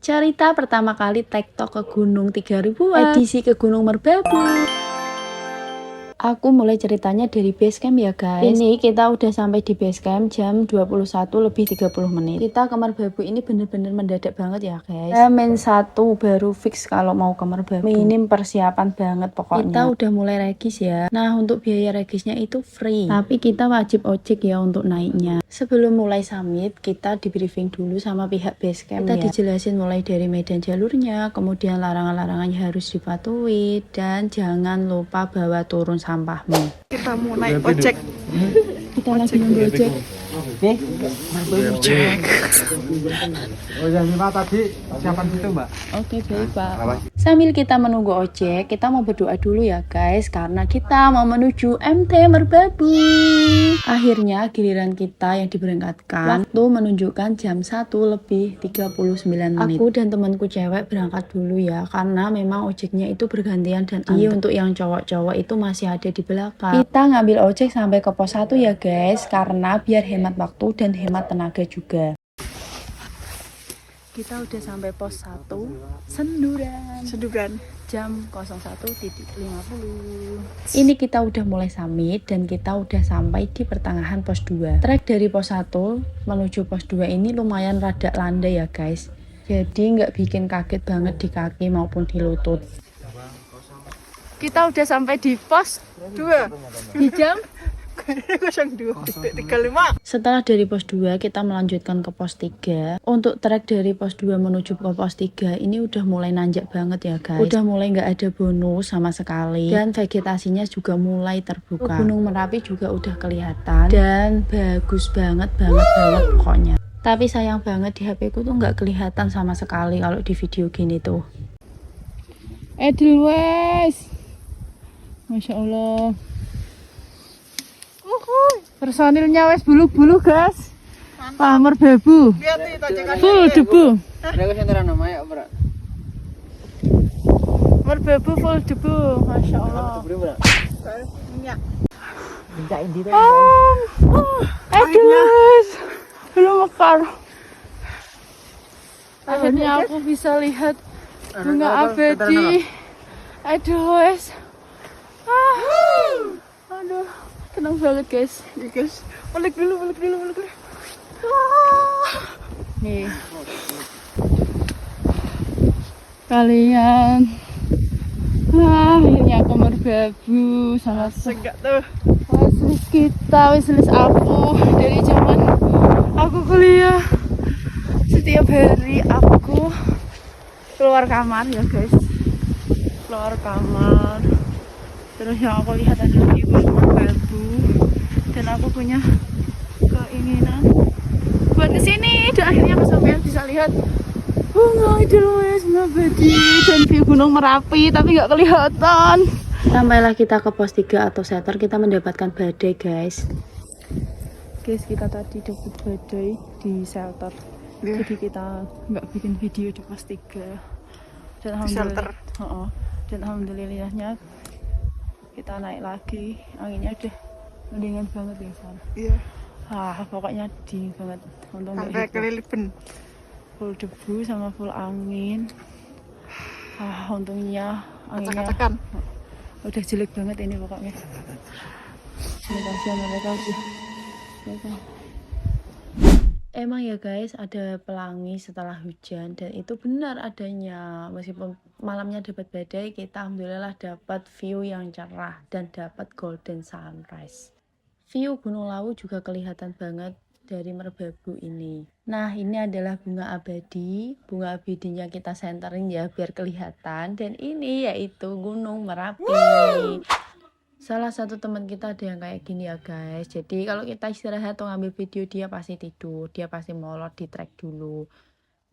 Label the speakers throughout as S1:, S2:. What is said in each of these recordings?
S1: Cerita pertama kali tektok ke Gunung 3000-an, edisi ke Gunung Merbabu. Aku mulai ceritanya dari base camp ya guys. Ini kita udah sampai di base camp jam 21:30 menit. Kita ke Merbabu ini bener-bener mendadak banget ya guys. Main 1 baru fix kalau mau ke Merbabu. Minim persiapan banget pokoknya. Kita udah mulai regis ya. Nah untuk biaya regisnya itu free. Tapi kita wajib ojek ya untuk naiknya. Sebelum mulai summit kita di briefing dulu sama pihak base camp ya. Kita dijelasin mulai dari medan jalurnya, kemudian larangan-larangannya harus dipatuhi, dan jangan lupa bawa turun sampahmu.
S2: Kita mau naik ojek.
S1: Kita lagi nunggu ojek.
S2: Ojek.
S3: Oh yang lima tadi siapkan situ mbak.
S1: Oke baik pak. Sambil kita menunggu ojek, kita mau berdoa dulu ya guys, karena kita mau menuju MT Merbabu. Akhirnya giliran kita yang diberangkatkan. Waktu menunjukkan jam 1:39 menit. Aku dan temanku cewek berangkat dulu ya, karena memang ojeknya itu bergantian dan untuk yang cowok-cowok itu masih ada di belakang. Kita ngambil ojek sampai ke pos 1 ya guys, karena biar hemat waktu dan hemat tenaga juga. Kita udah sampai pos 1 Senduran jam 01:50. Ini kita udah mulai summit dan kita udah sampai di pertengahan pos 2. Trek dari pos 1 menuju pos 2 ini lumayan rada landai ya guys. Jadi nggak bikin kaget banget di kaki maupun di lutut.
S2: Kita udah sampai di pos 2
S1: Di jam
S2: 02.35.
S1: Setelah dari pos 2 kita melanjutkan ke pos 3. Untuk trek dari pos 2 menuju ke pos 3 ini udah mulai nanjak banget ya guys. Udah mulai nggak ada bonus sama sekali, dan vegetasinya juga mulai terbuka. Gunung Merapi juga udah kelihatan dan bagus banget pokoknya. Tapi sayang banget di HP ku tuh nggak kelihatan sama sekali kalau di video gini tuh.
S2: Edelweiss. Masya Allah. Personilnya wes bulu-bulu guys. Wah Merbabu. Full debu. Merbabu full debu. Masya Allah. Edelweiss. Belum mekar. Akhirnya aku bisa lihat bunga abadi Edelweiss. Aduh, tenang banget guys. Balik dulu. Nih. Kalian. Akhirnya aku Merbabu sama segak tuh. Wishlist kita, wishlist aku dari zaman aku kuliah. Setiap hari aku keluar kamar ya guys. Keluar kamar. Terus yang aku lihat adalah view Merbabu, dan aku punya keinginan buat kesini, dan akhirnya aku sampai bisa lihat bunga Edelweiss, bunga abadi, dan view Gunung Merapi, tapi nggak kelihatan.
S1: Sampailah kita ke pos 3 atau shelter, kita mendapatkan badai guys.
S2: Guys, kita tadi dapat badai di shelter, jadi kita nggak bikin video di pos 3 dan alhamdulillah, dan alhamdulillahnya kita naik lagi, anginnya udah mendingan banget ya sana. Iya. Pokoknya dingin banget. Untung sampai kelilipan. Full debu sama full angin. Untungnya anginnya udah jelek banget ini pokoknya. Kasihan mereka sih.
S1: Emang ya guys, ada pelangi setelah hujan, dan itu benar adanya. Meskipun malamnya dapat badai, kita alhamdulillah dapat view yang cerah dan dapat golden sunrise. View Gunung Lawu juga kelihatan banget dari Merbabu ini. Nah, ini adalah bunga abadi. Bunga abadinya kita centerin ya biar kelihatan, dan ini yaitu Gunung Merapi. Salah satu teman kita ada yang kayak gini ya guys. Jadi kalau kita istirahat atau ngambil video, dia pasti tidur, dia pasti molor di trek dulu.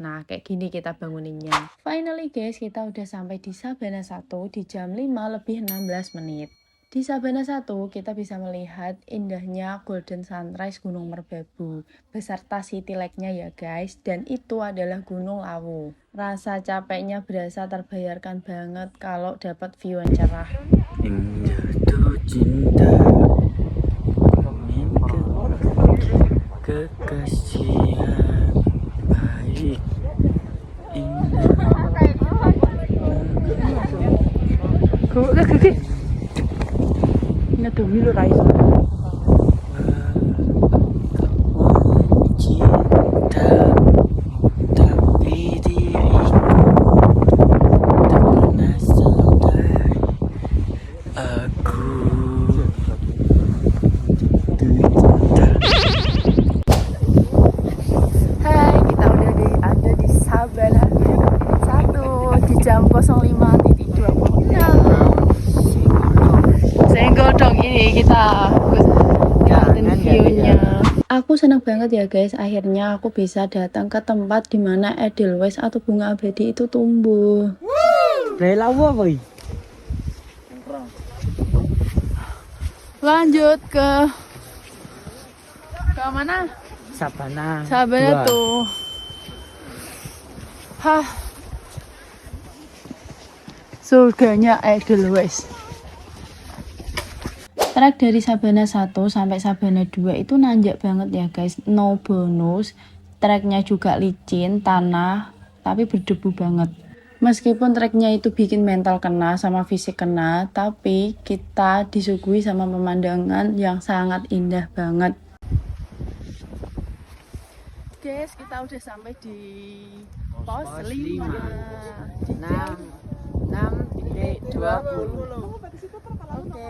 S1: Nah kayak gini kita banguninnya. Finally guys, kita udah sampai di Sabana 1 di jam 5:16 menit. Di Sabana 1 kita bisa melihat indahnya golden sunrise Gunung Merbabu beserta city lake-nya ya guys, dan itu adalah Gunung Lawu. Rasa capeknya berasa terbayarkan banget kalau dapat view yang cerah.
S4: Cinta kekasih yang baik ini
S2: oke. Ngedomi lho ra iso.
S4: Tapi diriku tak pernah sadar aku
S2: Hai, kita udah ada di Sabana 1 di jam 05.26. Senggol dong ini kita liatin view-nya.
S1: Aku senang banget ya guys, akhirnya aku bisa datang ke tempat dimana Edelweiss atau bunga abadi itu tumbuh.
S4: Relawa boy.
S2: Lanjut ke mana?
S4: Sabana.
S2: Sabana tuh. Hah. Surganya Edelweiss.
S1: Trek dari Sabana 1 sampai Sabana 2 itu nanjak banget ya guys, no bonus. Treknya juga licin, tanah, tapi berdebu banget. Meskipun treknya itu bikin mental kena sama fisik kena, tapi kita disuguhi sama pemandangan yang sangat indah banget.
S2: Guys, kita udah sampai di pos
S4: Pos
S2: 5
S4: 5.
S2: di jam
S4: 6.20.
S2: Oke.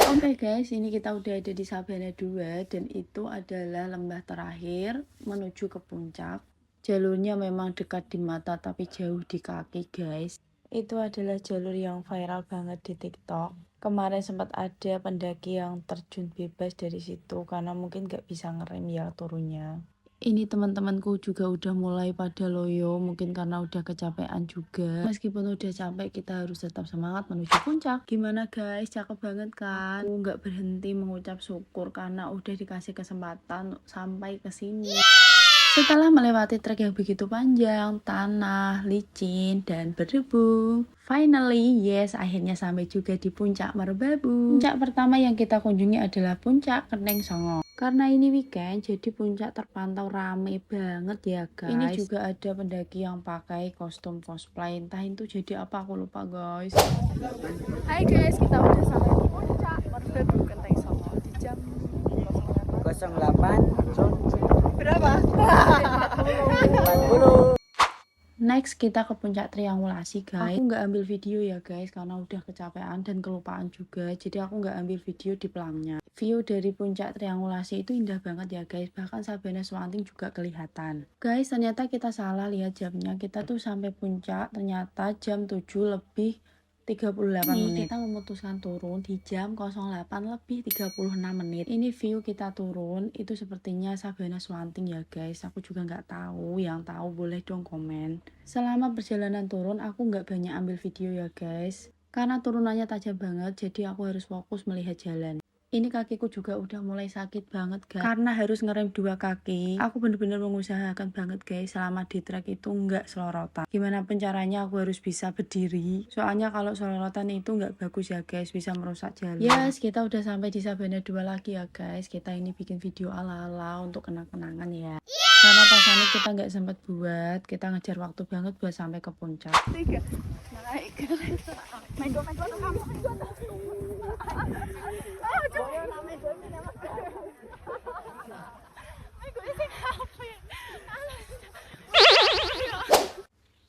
S1: Oke guys, ini kita udah ada di Sabana 2 dan itu adalah lembah terakhir menuju ke puncak. Jalurnya memang dekat di mata tapi jauh di kaki guys. Itu adalah jalur yang viral banget di TikTok. Kemarin sempat ada pendaki yang terjun bebas dari situ karena mungkin gak bisa ngerem ya turunnya. Ini teman-temanku juga udah mulai pada loyo, mungkin karena udah kecapean juga. Meskipun udah capek, kita harus tetap semangat menuju puncak. Gimana guys, cakep banget kan? Aku nggak berhenti mengucap syukur karena udah dikasih kesempatan sampai ke sini. Setelah melewati trek yang begitu panjang, tanah, licin, dan berdebu, finally, yes, akhirnya sampai juga di puncak Merbabu. Puncak pertama yang kita kunjungi adalah puncak Keneng Songo. Karena ini weekend, jadi puncak terpantau rame banget ya guys. Ini juga ada pendaki yang pakai kostum cosplay, entah itu jadi apa aku lupa guys.
S2: Hai guys, kita udah sampai di puncak Merbabu Genteng Songo di jam
S4: 08.
S2: berapa?
S4: 40.
S1: Next kita ke puncak triangulasi guys. Aku nggak ambil video ya guys karena udah kecapean dan kelupaan juga. Jadi aku nggak ambil video di pelangnya. View dari puncak triangulasi itu indah banget ya guys. Bahkan Sabana Swanting juga kelihatan. Guys, ternyata kita salah lihat jamnya. Kita tuh sampai puncak ternyata jam 7 lebih 38 menit. Kita memutuskan turun di jam 08 lebih 36 menit. Ini view kita turun itu sepertinya Sabana Swanting ya guys. Aku juga nggak tahu, yang tahu boleh dong komen. Selama perjalanan turun aku nggak banyak ambil video ya guys, karena turunannya tajam banget, jadi aku harus fokus melihat jalan. Ini kakiku juga udah mulai sakit banget guys, karena harus ngerem dua kaki. Aku bener-bener mengusahakan banget guys selama di trek itu nggak selorotan. Gimana pun caranya aku harus bisa berdiri, soalnya kalau selorotan itu nggak bagus ya guys, bisa merusak jalan. Yes, kita udah sampai di Sabana 2 lagi ya guys. Kita ini bikin video ala-ala untuk kenang-kenangan ya. Karena pas ini kita nggak sempat buat, kita ngejar waktu banget buat sampai ke puncak.
S2: 3 naik kereta. Menggo kamu.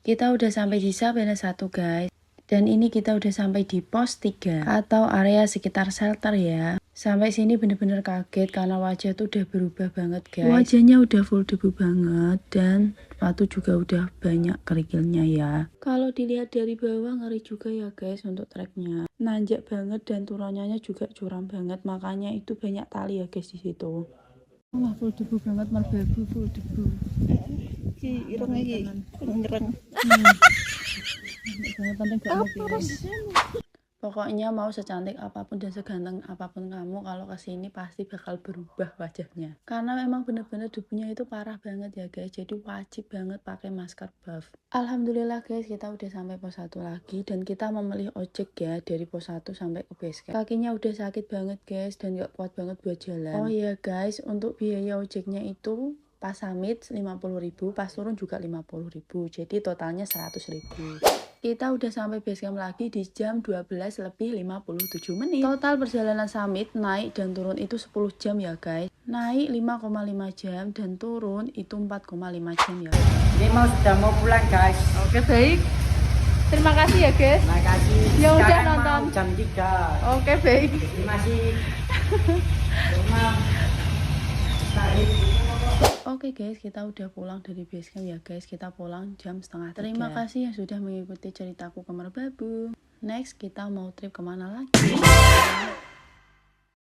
S1: Kita udah sampai di Sabana 1 guys. Dan ini kita udah sampai di pos 3 atau area sekitar shelter ya. Sampai sini bener-bener kaget karena wajah tuh udah berubah banget guys. Wajahnya udah full debu banget dan sepatu juga udah banyak kerikilnya ya. Kalau dilihat dari bawah ngeri juga ya guys untuk treknya. Nanjak banget dan turunannya juga curam banget, makanya itu banyak tali ya guys di situ. Wah, full debu banget, Merbabu full debu.
S2: Ireng iki, ngereng.
S1: Pokoknya mau secantik apapun dan seganteng apapun kamu, kalau kesini pasti bakal berubah wajahnya. Karena memang bener-bener debunya itu parah banget ya guys, jadi wajib banget pakai masker buff. Alhamdulillah guys, kita udah sampai pos 1 lagi dan kita memilih ojek ya dari pos 1 sampai ke base camp. Kakinya udah sakit banget guys dan gak kuat banget buat jalan. Oh iya guys, untuk biaya ojeknya itu Pas summit 50.000, pas turun juga 50.000. Jadi totalnya 100.000. Kita udah sampai base camp lagi di jam 12:57. Total perjalanan summit naik dan turun itu 10 jam ya guys. Naik 5,5 jam dan turun itu 4,5 jam ya guys.
S4: Ini sudah mau pulang guys.
S2: Oke baik. Terima kasih ya guys.
S4: Terima kasih.
S2: Yang udah
S4: Sekarang
S2: nonton.
S4: mau jam 3.
S2: Oke baik.
S4: Jadi masih rumah tarik.
S1: Oke guys, kita udah pulang dari base camp ya guys. Kita pulang jam setengah 3. Terima kasih yang sudah mengikuti ceritaku ke Merbabu. Next kita mau trip kemana lagi?